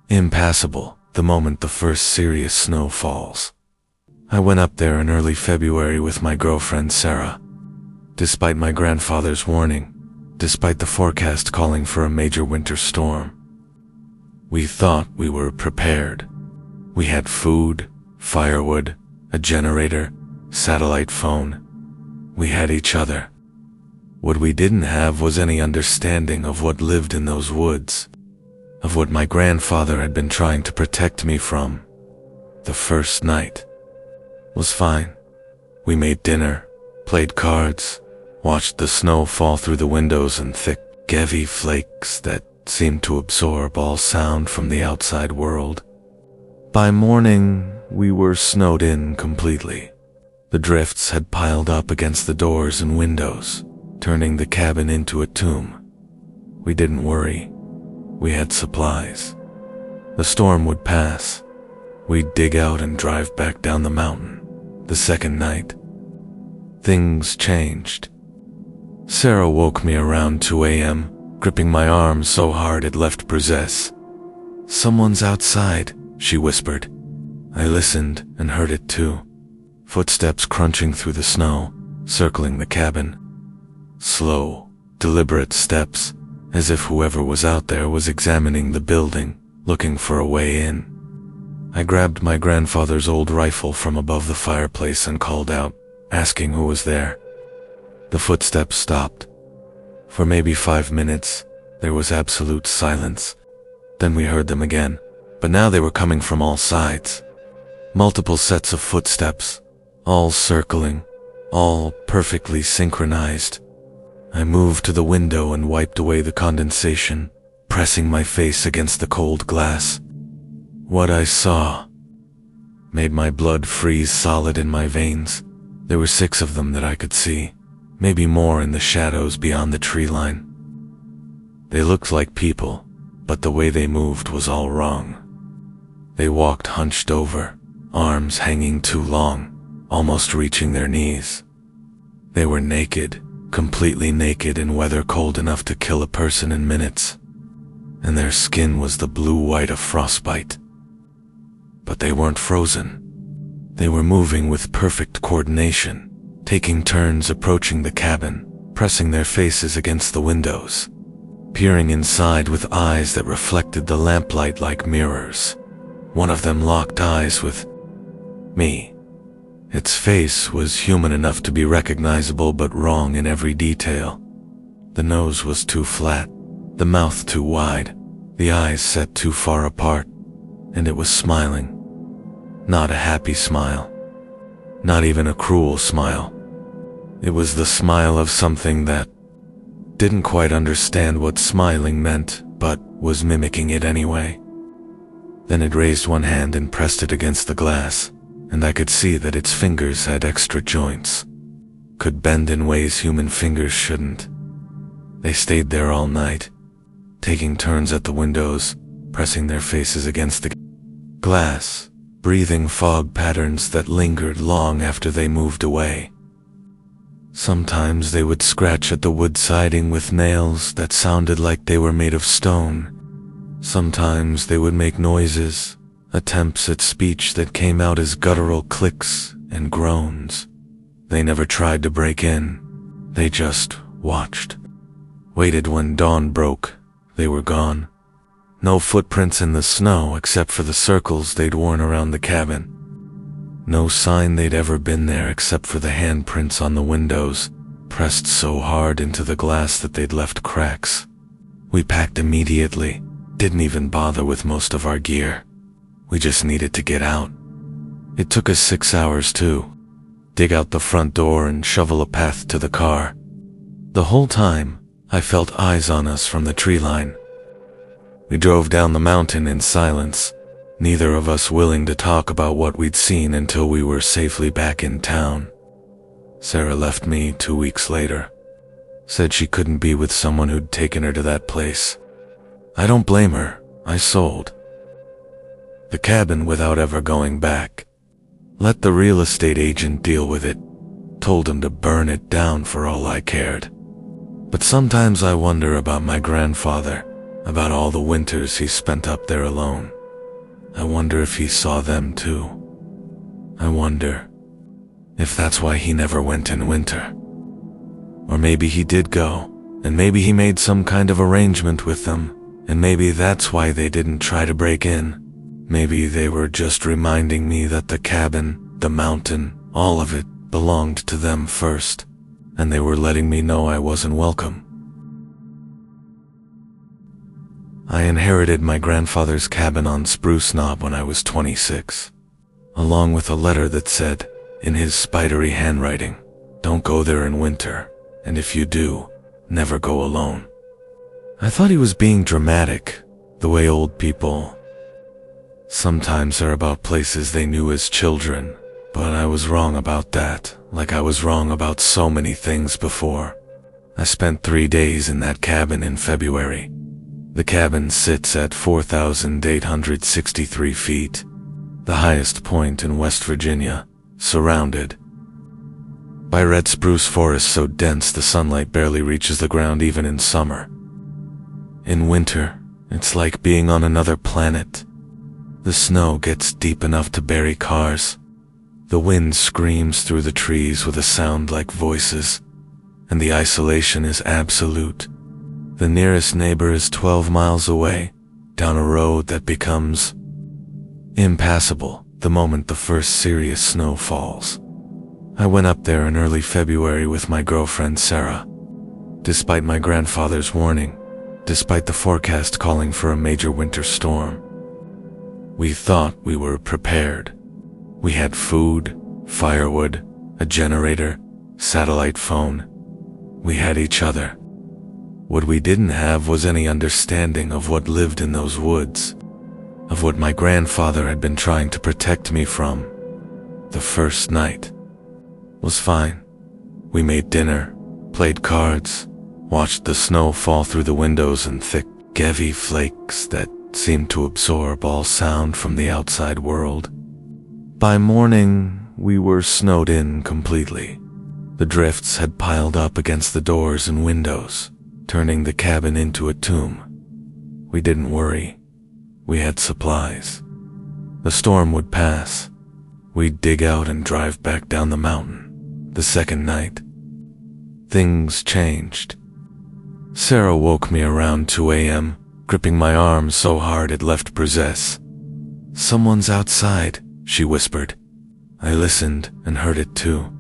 impassable the moment the first serious snow falls. I went up there in early February with my girlfriend Sarah. Despite my grandfather's warning, despite the forecast calling for a major winter storm, we thought we were prepared. We had food, firewood, a generator, satellite phone. We had each other. What we didn't have was any understanding of what lived in those woods, of what my grandfather had been trying to protect me from. The first night was fine. We made dinner, played cards, watched the snow fall through the windows in thick, heavy flakes that seemed to absorb all sound from the outside world. By morning, we were snowed in completely. The drifts had piled up against the doors and windows, turning the cabin into a tomb. We didn't worry. We had supplies. The storm would pass. We'd dig out and drive back down the mountain. The second night, things changed. Sarah woke me around 2 a.m., gripping my arm so hard it left bruises. "Someone's outside," she whispered. I listened and heard it too. Footsteps crunching through the snow, circling the cabin. Slow, deliberate steps, as if whoever was out there was examining the building, looking for a way in. I grabbed my grandfather's old rifle from above the fireplace and called out, asking who was there. The footsteps stopped. For maybe 5 minutes, there was absolute silence. Then we heard them again, but now they were coming from all sides. Multiple sets of footsteps, all circling, all perfectly synchronized. I moved to the window and wiped away the condensation, pressing my face against the cold glass. What I saw made my blood freeze solid in my veins. There were 6 of them that I could see, maybe more in the shadows beyond the tree line. They looked like people, but the way they moved was all wrong. They walked hunched over, arms hanging too long, almost reaching their knees. They were naked, completely naked in weather cold enough to kill a person in minutes, and their skin was the blue-white of frostbite. But they weren't frozen. They were moving with perfect coordination, taking turns approaching the cabin, pressing their faces against the windows, peering inside with eyes that reflected the lamplight like mirrors. One of them locked eyes with me. Its face was human enough to be recognizable but wrong in every detail. The nose was too flat, the mouth too wide, the eyes set too far apart, and it was smiling. Not a happy smile. Not even a cruel smile. It was the smile of something that didn't quite understand what smiling meant, but was mimicking it anyway. Then it raised one hand and pressed it against the glass, and I could see that its fingers had extra joints, could bend in ways human fingers shouldn't. They stayed there all night, taking turns at the windows, pressing their faces against the glass, breathing fog patterns that lingered long after they moved away. Sometimes they would scratch at the wood siding with nails that sounded like they were made of stone. Sometimes they would make noises, attempts at speech that came out as guttural clicks and groans. They never tried to break in. They just watched. Waited when dawn broke. They were gone. No footprints in the snow except for the circles they'd worn around the cabin. No sign they'd ever been there except for the handprints on the windows, pressed so hard into the glass that they'd left cracks. We packed immediately, didn't even bother with most of our gear. We just needed to get out. It took us 6 hours too. Dig out the front door and shovel a path to the car. The whole time, I felt eyes on us from the tree line. We drove down the mountain in silence, neither of us willing to talk about what we'd seen until we were safely back in town. Sarah left me 2 weeks later. Said she couldn't be with someone who'd taken her to that place. I don't blame her. I sold the cabin without ever going back. Let the real estate agent deal with it. Told him to burn it down for all I cared. But sometimes I wonder about my grandfather, about all the winters he spent up there alone. I wonder if he saw them too. I wonder if that's why he never went in winter. Or maybe he did go, and maybe he made some kind of arrangement with them, and maybe that's why they didn't try to break in. Maybe they were just reminding me that the cabin, the mountain, all of it belonged to them first, and they were letting me know I wasn't welcome. I inherited my grandfather's cabin on Spruce Knob when I was 26, along with a letter that said, in his spidery handwriting, "Don't go there in winter, and if you do, never go alone." I thought he was being dramatic, the way old people sometimes are about places they knew as children, but I was wrong about that, like I was wrong about so many things before. I spent 3 days in that cabin in February. The cabin sits at 4,863 feet, the highest point in West Virginia, surrounded by red spruce forests so dense the sunlight barely reaches the ground even in summer. In winter, it's like being on another planet. The snow gets deep enough to bury cars. The wind screams through the trees with a sound like voices, and the isolation is absolute. The nearest neighbor is 12 miles away, down a road that becomes impassable the moment the first serious snow falls. I went up there in early February with my girlfriend Sarah. Despite my grandfather's warning, despite the forecast calling for a major winter storm, we thought we were prepared. We had food, firewood, a generator, satellite phone. We had each other. What we didn't have was any understanding of what lived in those woods, of what my grandfather had been trying to protect me from. The first night was fine. We made dinner, played cards, watched the snow fall through the windows in thick, heavy flakes that seemed to absorb all sound from the outside world. By morning, we were snowed in completely. The drifts had piled up against the doors and windows, turning the cabin into a tomb. We didn't worry. We had supplies. The storm would pass. We'd dig out and drive back down the mountain. The second night, things changed. Sarah woke me around 2 a.m., gripping my arm so hard it left bruises. "Someone's outside," she whispered. I listened and heard it too.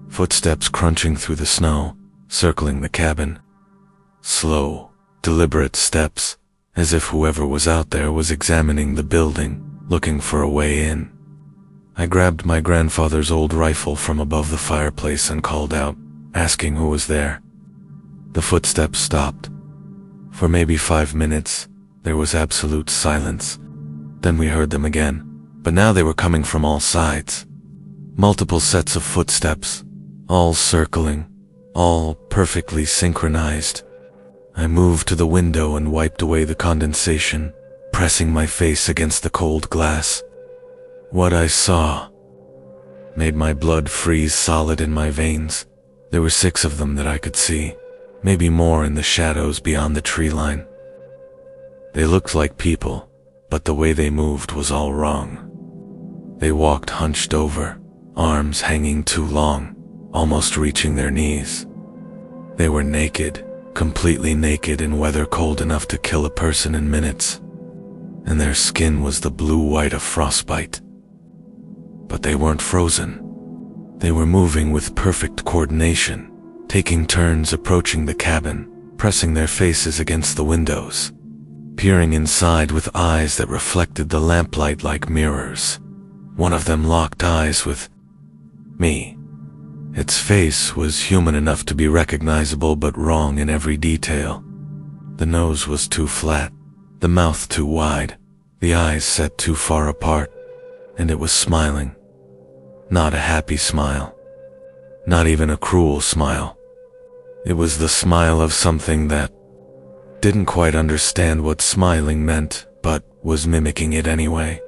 Footsteps crunching through the snow, circling the cabin. Slow, deliberate steps, as if whoever was out there was examining the building, looking for a way in. I grabbed my grandfather's old rifle from above the fireplace and called out, asking who was there. The footsteps stopped. For maybe 5 minutes, there was absolute silence. Then we heard them again, but now they were coming from all sides. Multiple sets of footsteps, all circling, all perfectly synchronized. I moved to the window and wiped away the condensation, pressing my face against the cold glass. What I saw made my blood freeze solid in my veins. There were 6 of them that I could see, maybe more in the shadows beyond the tree line. They looked like people, but the way they moved was all wrong. They walked hunched over, arms hanging too long, almost reaching their knees. They were naked, completely naked in weather cold enough to kill a person in minutes, and their skin was the blue-white of frostbite. But they weren't frozen. They were moving with perfect coordination, taking turns approaching the cabin, pressing their faces against the windows, peering inside with eyes that reflected the lamplight like mirrors. One of them locked eyes with me. Its face was human enough to be recognizable but wrong in every detail. The nose was too flat, the mouth too wide, the eyes set too far apart, and it was smiling. Not a happy smile. Not even a cruel smile. It was the smile of something that didn't quite understand what smiling meant, but was mimicking it anyway.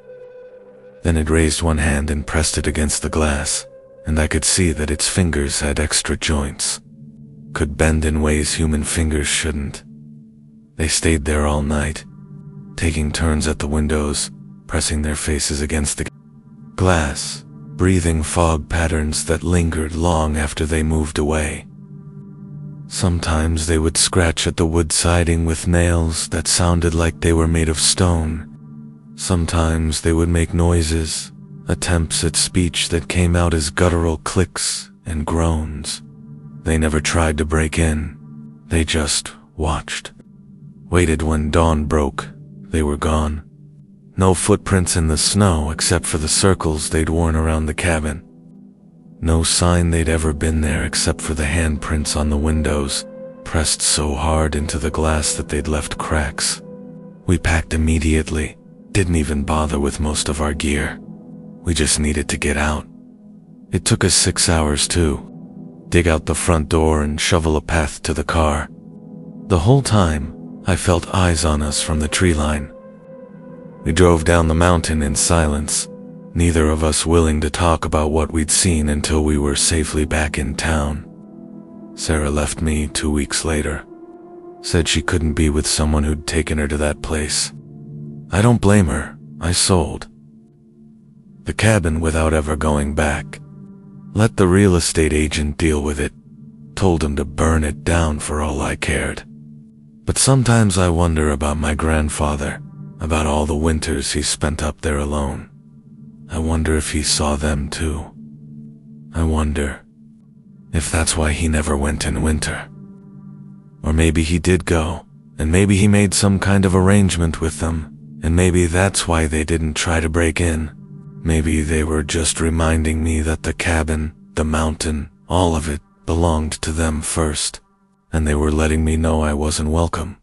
Then it raised one hand and pressed it against the glass, and I could see that its fingers had extra joints, could bend in ways human fingers shouldn't. They stayed there all night, taking turns at the windows, pressing their faces against the glass, breathing fog patterns that lingered long after they moved away. Sometimes they would scratch at the wood siding with nails that sounded like they were made of stone. Sometimes they would make noises, attempts at speech that came out as guttural clicks and groans. They never tried to break in. They just watched. Waited when dawn broke. They were gone. No footprints in the snow except for the circles they'd worn around the cabin. No sign they'd ever been there except for the handprints on the windows, pressed so hard into the glass that they'd left cracks. We packed immediately, didn't even bother with most of our gear. We just needed to get out. It took us 6 hours too. Dig out the front door and shovel a path to the car. The whole time, I felt eyes on us from the tree line. We drove down the mountain in silence, neither of us willing to talk about what we'd seen until we were safely back in town. Sarah left me 2 weeks later. Said she couldn't be with someone who'd taken her to that place. I don't blame her. I sold the cabin without ever going back. Let the real estate agent deal with it. Told him to burn it down for all I cared. But sometimes I wonder about my grandfather, about all the winters he spent up there alone. I wonder if he saw them too. I wonder if that's why he never went in winter. Or maybe he did go, and maybe he made some kind of arrangement with them, and maybe that's why they didn't try to break in. Maybe they were just reminding me that the cabin, the mountain, all of it belonged to them first, and they were letting me know I wasn't welcome.